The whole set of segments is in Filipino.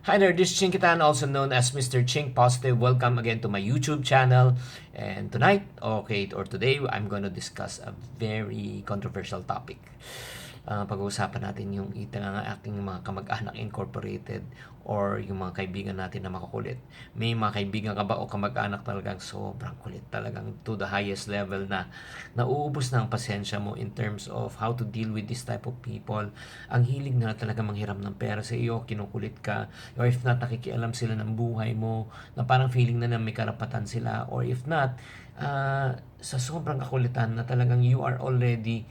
Hi there, this is Chinkitan, also known as Mr. Chink Positive. Welcome again to my YouTube channel. And tonight, or today, I'm going to discuss a very controversial topic. Pag-uusapan natin yung ating mga kamag-anak incorporated or yung mga kaibigan natin na makukulit. May mga kaibigan ka ba o kamag-anak talagang sobrang kulit, talagang to the highest level na nauubos na ang pasensya mo in terms of how to deal with this type of people. Ang hilig na talaga manghiram ng pera sa iyo, kinukulit ka, or if not, nakikialam sila ng buhay mo, na parang feeling na may karapatan sila, or if not, sa sobrang kakulitan na talagang you are already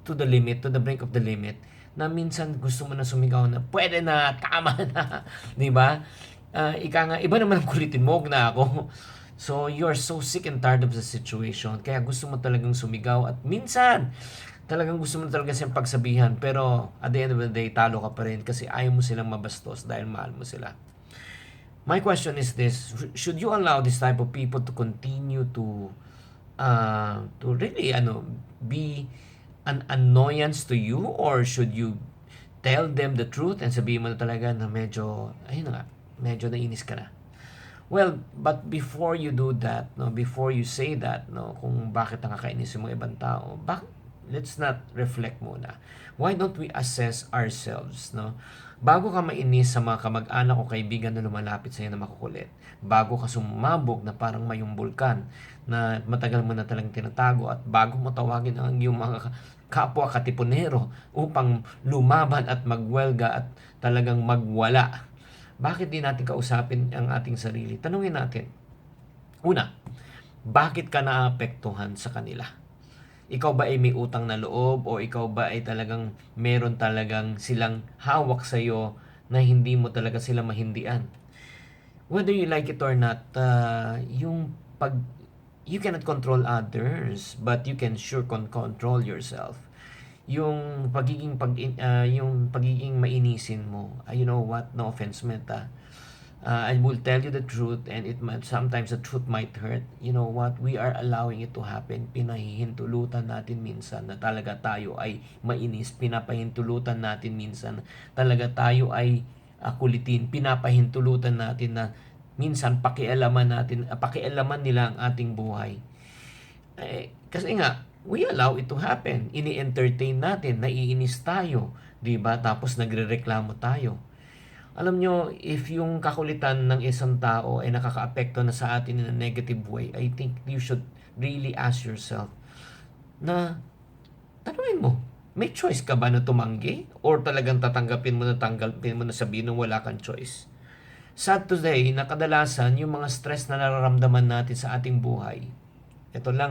to the limit, to the brink of the limit, na minsan gusto mo na sumigaw na, pwede na, tama na, di ba? Iba naman ang kulitin mo, huwag na ako. So, you are so sick and tired of the situation, kaya gusto mo talagang sumigaw, at minsan, talagang gusto mo talaga siyang pagsabihan, pero at the end of the day, talo ka pa rin kasi ayaw mo silang mabastos dahil mahal mo sila. My question is this: should you allow this type of people to continue to really be an annoyance to you, or should you tell them the truth and sabihin mo na talaga na medyo ayun na nga, medyo nainis ka na? Well, but before you do that, no, before you say that, no, kung bakit nakakainis yung mga ibang tao, let's not reflect muna. Why don't we assess ourselves, no? Bago ka mainis sa mga kamag-anak o kaibigan na lumalapit sa iyo na makukulit, bago ka sumabog na parang mayong bulkan na matagal mo na talagang tinatago, at bago mo tawagin ang iyong mga kapwa katipunero upang lumaban at magwelga at talagang magwala, bakit di natin kausapin ang ating sarili? Tanungin natin. Una, bakit ka naapektuhan sa kanila? Ikaw ba ay may utang na loob, o ikaw ba ay talagang meron talagang silang hawak sa iyo na hindi mo talaga sila mahindian? Whether you like it or not, yung pag you cannot control others, but you can sure control yourself. Yung pagiging mainisin mo, you know what, no offense meta, I will tell you the truth, and sometimes the truth might hurt. You know what, we are allowing it to happen. Pinahihintulutan natin minsan na talaga tayo ay mainis, pinapahintulutan natin minsan talaga tayo ay kulitin, pinapahintulutan natin na minsan pakialaman nila ang ating buhay. Kasi nga, we allow it to happen. Ini-entertain natin, naiinis tayo, 'di ba? Tapos nagrereklamo tayo. Alam nyo, if yung kakulitan ng isang tao ay nakakaapekto na sa atin in a negative way, I think you should really ask yourself na, tanungin mo, may choice ka ba na tumanggi? Or talagang tanggapin mo na sabihin na wala kang choice? Sad today, na kadalasan yung mga stress na nararamdaman natin sa ating buhay, ito lang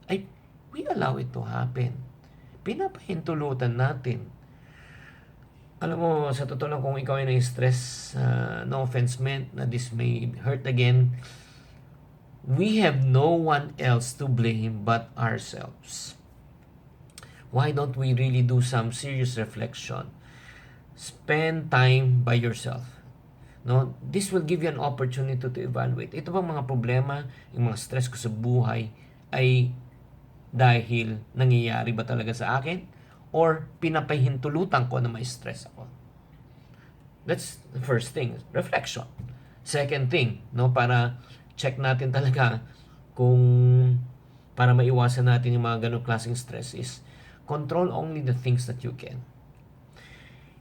ay we allow it to happen. Pinapahintulutan natin. Alam mo, sa totoo lang, kung ikaw ay na-stress, no offense meant, na this may hurt again, we have no one else to blame but ourselves. Why don't we really do some serious reflection? Spend time by yourself. No, this will give you an opportunity to evaluate. Ito bang mga problema, yung mga stress ko sa buhay ay dahil nangyayari ba talaga sa akin, or pinapahintulutan ko na may stress ako? That's the first thing, reflection. Second thing, no, para check natin talaga kung para maiwasan natin yung mga ganong klaseng stress, is control only the things that you can.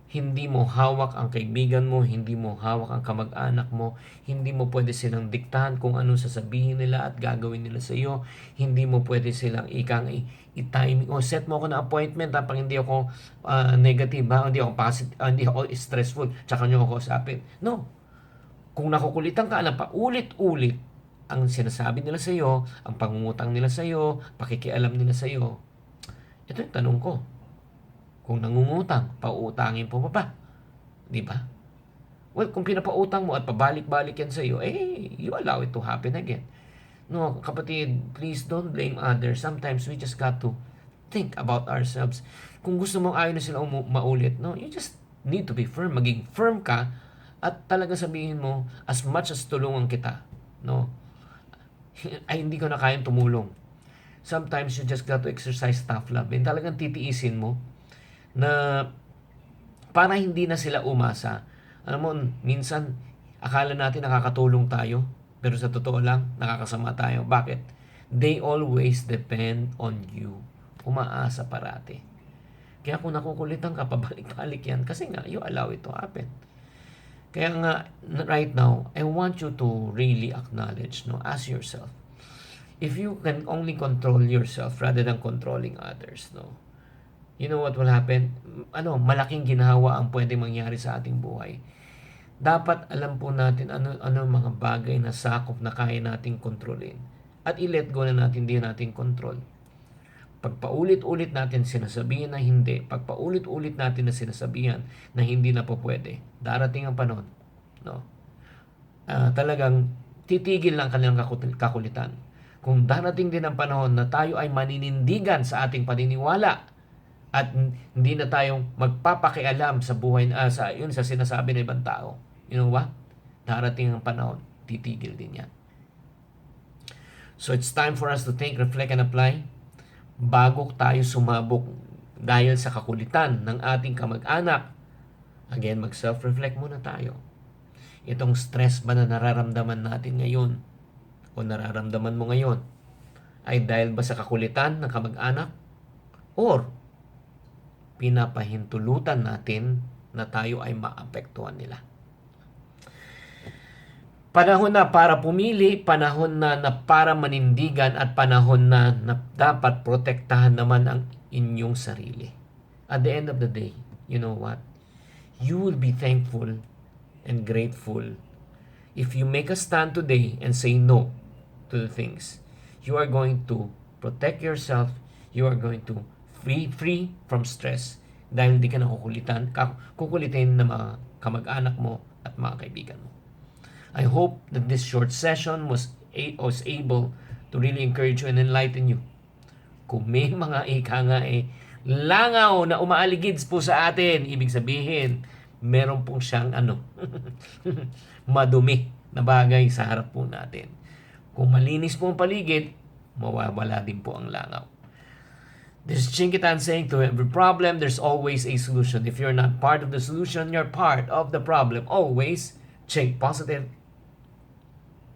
Hindi mo hawak ang kaibigan mo, hindi mo hawak ang kamag-anak mo, hindi mo pwede silang diktahan kung anong sasabihin nila at gagawin nila sa iyo. Hindi mo pwede silang i-timing o set mo ako na appointment pag hindi ako negative, hindi ako positive, hindi ako stressful, tsaka nyo ako kausapin. No. Kung nakukulitan ka na paulit-ulit ang sinasabi nila sa iyo, ang pangungutang nila sa iyo, pakikialam nila sa iyo, ito yung tanong ko. Kung nangungutang, pauutangin po ba? Di ba? Well, kung pinapautang mo at pabalik-balik yan sa iyo, you allow it to happen again. No, kapatid, please don't blame others. Sometimes we just got to think about ourselves. Kung gusto mong ayaw na sila maulit, no, you just need to be firm. Maging firm ka at talaga sabihin mo, as much as tulungan kita, no, ay hindi ko na kayang tumulong. Sometimes you just got to exercise tough love. And talagang titiisin mo na para hindi na sila umasa Alam mo, minsan, akala natin nakakatulong tayo, pero sa totoo lang, nakakasama tayo. Bakit? They always depend on you. Umaasa parati. Kaya kung nakukulitan ka, pabalik-balik yan. Kasi nga, you allow it to happen. Kaya nga, right now, I want you to really acknowledge, no, ask yourself, if you can only control yourself rather than controlling others, no, you know what will happen? Malaking ginhawa ang pwede mangyari sa ating buhay. Dapat alam po natin ano mga bagay na sakop na kaya nating kontrolin. At i-let go na natin din nating control. Pagpaulit-ulit natin sinasabihan na hindi, pagpaulit-ulit natin na sinasabihan na hindi na po pwede, darating ang panahon, no? Talagang titigil lang kanilang kakulitan. Kung darating din ang panahon na tayo ay maninindigan sa ating paniniwala at hindi na tayong magpapakialam sa buhay sa sinasabi ng ibang tao, you know what? Darating ang panahon, titigil din yan. So it's time for us to think, reflect, and apply bago tayo sumabog dahil sa kakulitan ng ating kamag-anak. Again, mag-self-reflect muna tayo. Itong stress ba na nararamdaman natin ngayon o nararamdaman mo ngayon ay dahil ba sa kakulitan ng kamag-anak or pinapahintulutan natin na tayo ay maapektuhan nila? Panahon na para pumili, panahon na para manindigan, at panahon na dapat protektahan naman ang inyong sarili. At the end of the day, you know what? You will be thankful and grateful if you make a stand today and say no to the things. You are going to protect yourself. You are going to free from stress dahil hindi ka na kukulitin ng mga kamag-anak mo at mga kaibigan mo. I hope that this short session was able to really encourage you and enlighten you. Kung may mga langaw na umaaligid po sa atin, ibig sabihin, meron pong siyang madumi na bagay sa harap po natin. Kung malinis po ang paligid, mawawala din po ang langaw. This is Chinkitan saying, to every problem, there's always a solution. If you're not part of the solution, you're part of the problem. Always think positive